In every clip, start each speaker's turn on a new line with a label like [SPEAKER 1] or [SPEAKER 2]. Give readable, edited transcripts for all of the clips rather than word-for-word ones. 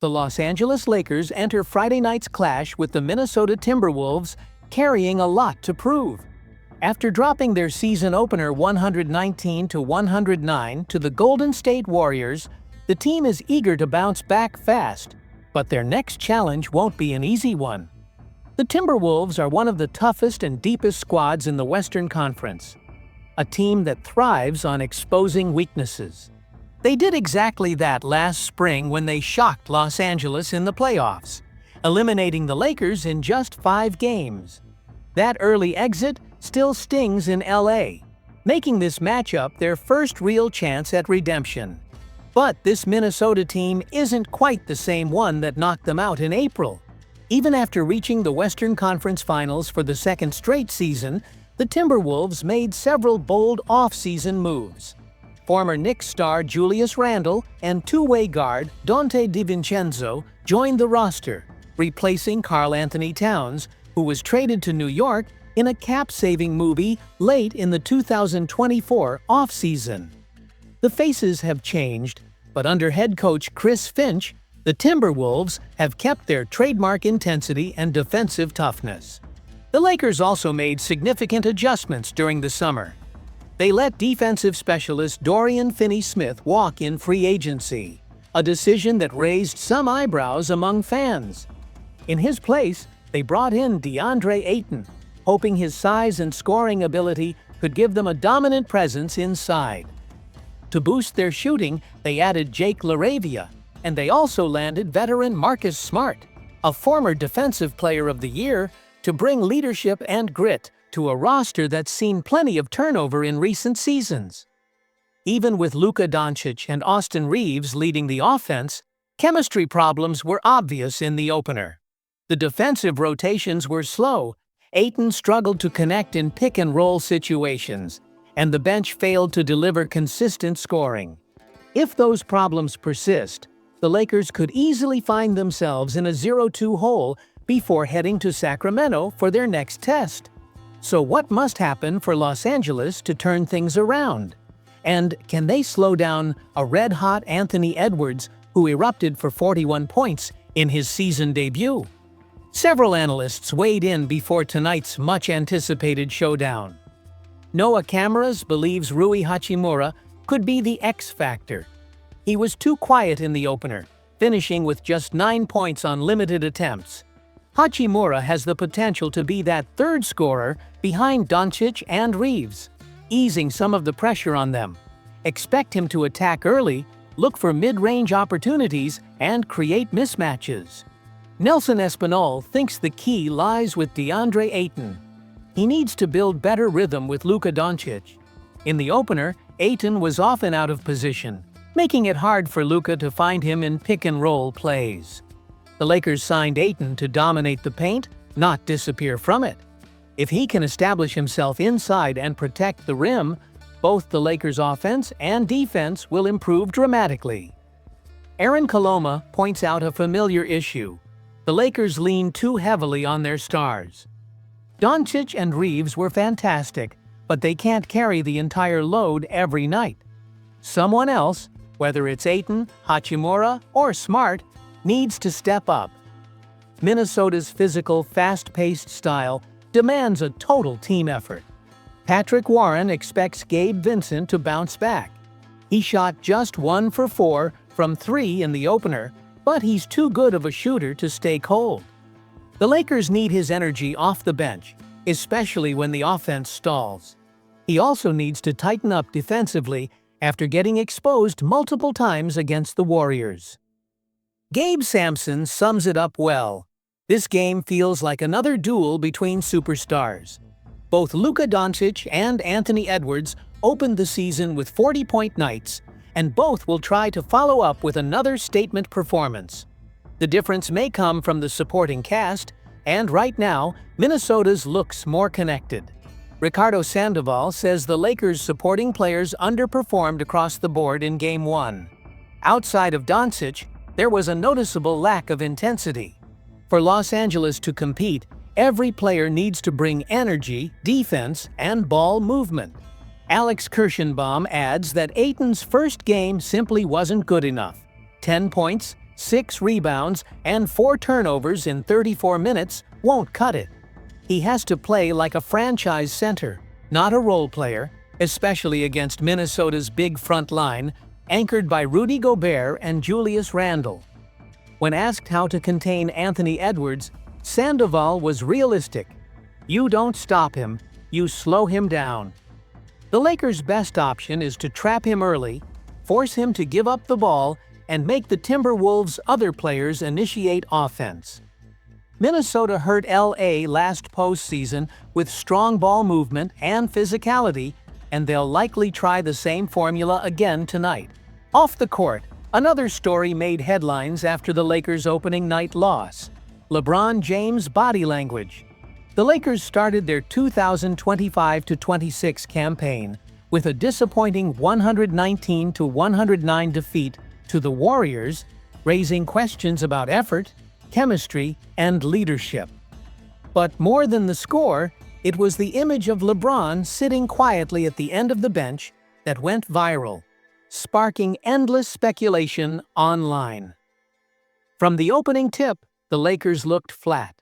[SPEAKER 1] The Los Angeles Lakers enter Friday night's clash with the Minnesota Timberwolves, carrying a lot to prove. After dropping their season opener 119-109 to the Golden State Warriors, the team is eager to bounce back fast, but their next challenge won't be an easy one. The Timberwolves are one of the toughest and deepest squads in the Western Conference, a team that thrives on exposing weaknesses. They did exactly that last spring when they shocked Los Angeles in the playoffs, eliminating the Lakers in just 5 games. That early exit still stings in LA, making this matchup their first real chance at redemption. But this Minnesota team isn't quite the same one that knocked them out in April. Even after reaching the Western Conference Finals for the second straight season, the Timberwolves made several bold off-season moves. Former Knicks star Julius Randle and two-way guard Donte DiVincenzo joined the roster, replacing Karl Anthony Towns, who was traded to New York in a cap-saving move late in the 2024 offseason. The faces have changed, but under head coach Chris Finch, the Timberwolves have kept their trademark intensity and defensive toughness. The Lakers also made significant adjustments during the summer. They let defensive specialist Dorian Finney-Smith walk in free agency, a decision that raised some eyebrows among fans. In his place, they brought in DeAndre Ayton, hoping his size and scoring ability could give them a dominant presence inside. To boost their shooting, they added Jake LaRavia, and they also landed veteran Marcus Smart, a former Defensive Player of the Year, to bring leadership and grit to a roster that's seen plenty of turnover in recent seasons. Even with Luka Doncic and Austin Reeves leading the offense, chemistry problems were obvious in the opener. The defensive rotations were slow, Ayton struggled to connect in pick-and-roll situations, and the bench failed to deliver consistent scoring. If those problems persist, the Lakers could easily find themselves in a 0-2 hole before heading to Sacramento for their next test. So what must happen for Los Angeles to turn things around? And can they slow down a red-hot Anthony Edwards who erupted for 41 points in his season debut? Several analysts weighed in before tonight's much-anticipated showdown. Noah Cameras believes Rui Hachimura could be the X factor. He was too quiet in the opener, finishing with just 9 points on limited attempts. Hachimura has the potential to be that third scorer behind Doncic and Reeves, easing some of the pressure on them. Expect him to attack early, look for mid-range opportunities, and create mismatches. Nelson Espinal thinks the key lies with DeAndre Ayton. He needs to build better rhythm with Luka Doncic. In the opener, Ayton was often out of position, making it hard for Luka to find him in pick-and-roll plays. The Lakers signed Ayton to dominate the paint, not disappear from it. If he can establish himself inside and protect the rim, both the Lakers' offense and defense will improve dramatically. Aaron Coloma points out a familiar issue. The Lakers lean too heavily on their stars. Doncic and Reeves were fantastic, but they can't carry the entire load every night. Someone else, whether it's Ayton, Hachimura, or Smart, needs to step up. Minnesota's physical, fast-paced style demands a total team effort. Patrick Warren expects Gabe Vincent to bounce back. He shot just 1 for 4 from 3 in the opener, but he's too good of a shooter to stay cold. The Lakers need his energy off the bench, especially when the offense stalls. He also needs to tighten up defensively after getting exposed multiple times against the Warriors. Gabe Sampson sums it up well. This game feels like another duel between superstars. Both Luka Doncic and Anthony Edwards opened the season with 40-point nights, and both will try to follow up with another statement performance. The difference may come from the supporting cast, and right now, Minnesota's looks more connected. Ricardo Sandoval says the Lakers' supporting players underperformed across the board in Game 1. Outside of Doncic, there was a noticeable lack of intensity. For Los Angeles to compete, every player needs to bring energy, defense, and ball movement. Alex Kirschenbaum adds that Ayton's first game simply wasn't good enough. 10 points, 6 rebounds, and 4 turnovers in 34 minutes won't cut it. He has to play like a franchise center, not a role player, especially against Minnesota's big front line, anchored by Rudy Gobert and Julius Randle. When asked how to contain Anthony Edwards, Sandoval was realistic. You don't stop him, you slow him down. The Lakers' best option is to trap him early, force him to give up the ball, and make the Timberwolves' other players initiate offense. Minnesota hurt LA last postseason with strong ball movement and physicality, and they'll likely try the same formula again tonight. Off the court, another story made headlines after the Lakers' opening night loss: LeBron James' body language. The Lakers started their 2025-26 campaign with a disappointing 119-109 defeat to the Warriors, raising questions about effort, chemistry, and leadership. But more than the score, it was the image of LeBron sitting quietly at the end of the bench that went viral, sparking endless speculation online. From the opening tip, the Lakers looked flat.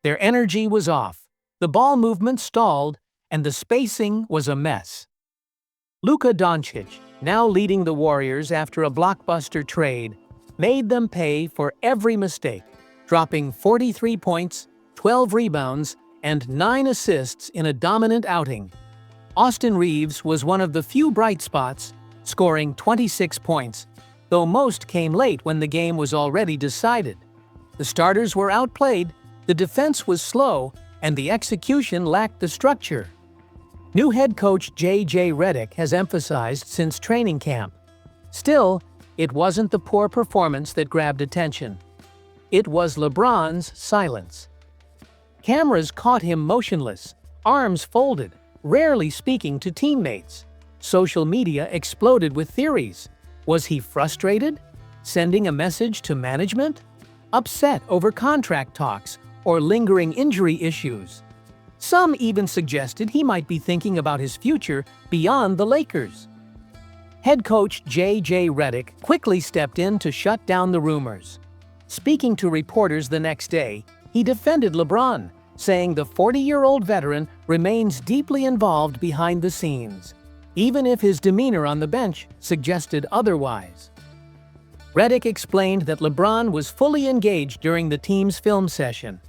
[SPEAKER 1] Their energy was off, the ball movement stalled, and the spacing was a mess. Luka Doncic, now leading the Warriors after a blockbuster trade, made them pay for every mistake, dropping 43 points, 12 rebounds, and 9 assists in a dominant outing. Austin Reeves was one of the few bright spots, scoring 26 points, though most came late when the game was already decided. The starters were outplayed, the defense was slow, and the execution lacked the structure. New head coach J.J. Redick has emphasized since training camp. Still, it wasn't the poor performance that grabbed attention. It was LeBron's silence. Cameras caught him motionless, arms folded, rarely speaking to teammates. Social media exploded with theories. Was he frustrated? Sending a message to management? Upset over contract talks or lingering injury issues? Some even suggested he might be thinking about his future beyond the Lakers. Head coach J.J. Redick quickly stepped in to shut down the rumors. Speaking to reporters the next day, he defended LeBron, saying the 40-year-old veteran remains deeply involved behind the scenes, even if his demeanor on the bench suggested otherwise. Redick explained that LeBron was fully engaged during the team's film session,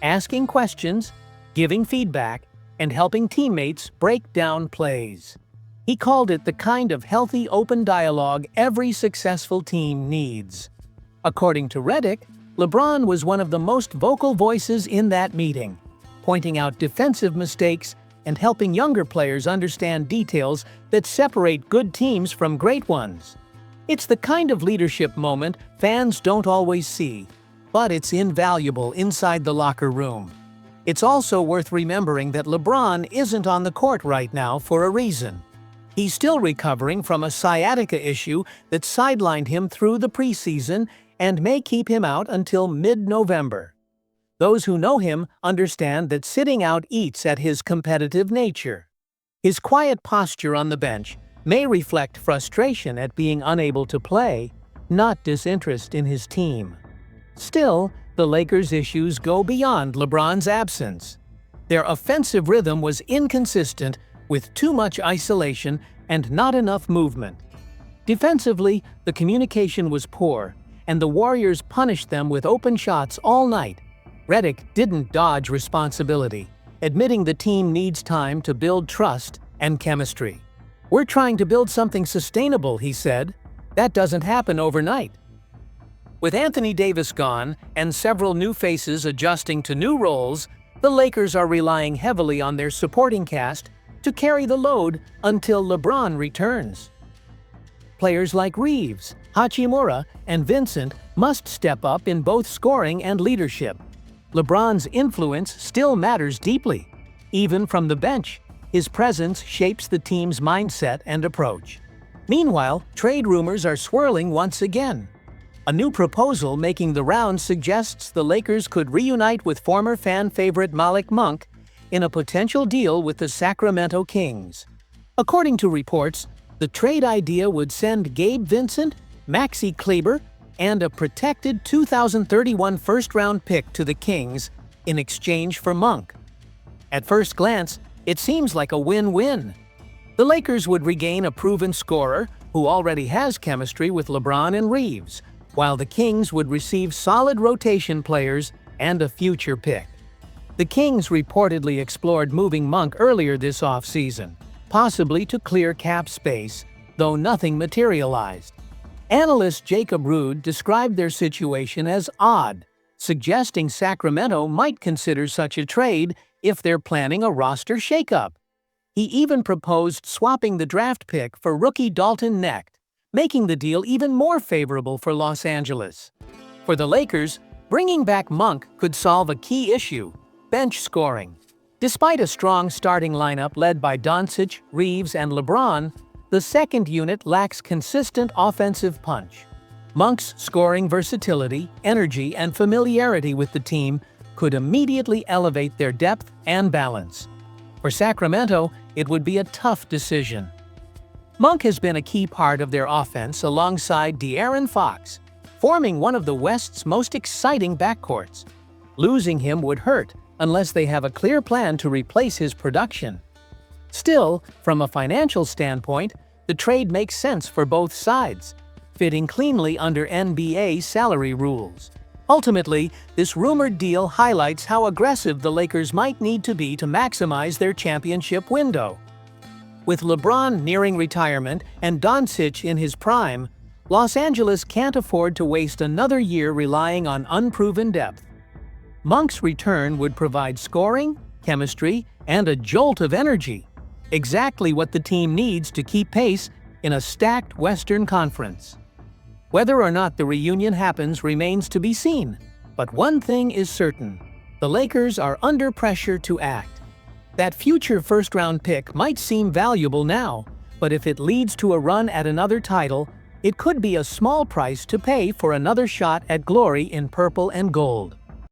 [SPEAKER 1] asking questions, giving feedback, and helping teammates break down plays. He called it the kind of healthy, open dialogue every successful team needs. According to Redick, LeBron was one of the most vocal voices in that meeting, pointing out defensive mistakes and helping younger players understand details that separate good teams from great ones. It's the kind of leadership moment fans don't always see, but it's invaluable inside the locker room. It's also worth remembering that LeBron isn't on the court right now for a reason. He's still recovering from a sciatica issue that sidelined him through the preseason and may keep him out until mid-November. Those who know him understand that sitting out eats at his competitive nature. His quiet posture on the bench may reflect frustration at being unable to play, not disinterest in his team. Still, the Lakers' issues go beyond LeBron's absence. Their offensive rhythm was inconsistent, with too much isolation and not enough movement. Defensively, the communication was poor, and the Warriors punished them with open shots all night. Redick didn't dodge responsibility, admitting the team needs time to build trust and chemistry. "We're trying to build something sustainable," he said. "That doesn't happen overnight." With Anthony Davis gone and several new faces adjusting to new roles, the Lakers are relying heavily on their supporting cast to carry the load until LeBron returns. Players like Reeves, Hachimura, and Vincent must step up in both scoring and leadership. LeBron's influence still matters deeply. Even from the bench, his presence shapes the team's mindset and approach. Meanwhile, trade rumors are swirling once again. A new proposal making the rounds suggests the Lakers could reunite with former fan favorite Malik Monk in a potential deal with the Sacramento Kings. According to reports, the trade idea would send Gabe Vincent, Maxi Kleber, and a protected 2031 first-round pick to the Kings in exchange for Monk. At first glance, it seems like a win-win. The Lakers would regain a proven scorer who already has chemistry with LeBron and Reeves, while the Kings would receive solid rotation players and a future pick. The Kings reportedly explored moving Monk earlier this offseason, possibly to clear cap space, though nothing materialized. Analyst Jacob Rude described their situation as odd, suggesting Sacramento might consider such a trade if they're planning a roster shakeup. He even proposed swapping the draft pick for rookie Dalton Knecht, making the deal even more favorable for Los Angeles. For the Lakers, bringing back Monk could solve a key issue: bench scoring. Despite a strong starting lineup led by Doncic, Reeves, and LeBron, the second unit lacks consistent offensive punch. Monk's scoring versatility, energy, and familiarity with the team could immediately elevate their depth and balance. For Sacramento, it would be a tough decision. Monk has been a key part of their offense alongside De'Aaron Fox, forming one of the West's most exciting backcourts. Losing him would hurt unless they have a clear plan to replace his production. Still, from a financial standpoint, the trade makes sense for both sides, fitting cleanly under NBA salary rules. Ultimately, this rumored deal highlights how aggressive the Lakers might need to be to maximize their championship window. With LeBron nearing retirement and Doncic in his prime, Los Angeles can't afford to waste another year relying on unproven depth. Monk's return would provide scoring, chemistry, and a jolt of energy, exactly what the team needs to keep pace in a stacked Western Conference. Whether or not the reunion happens remains to be seen, but one thing is certain: the Lakers are under pressure to act. That future first-round pick might seem valuable now, but if it leads to a run at another title, it could be a small price to pay for another shot at glory in purple and gold.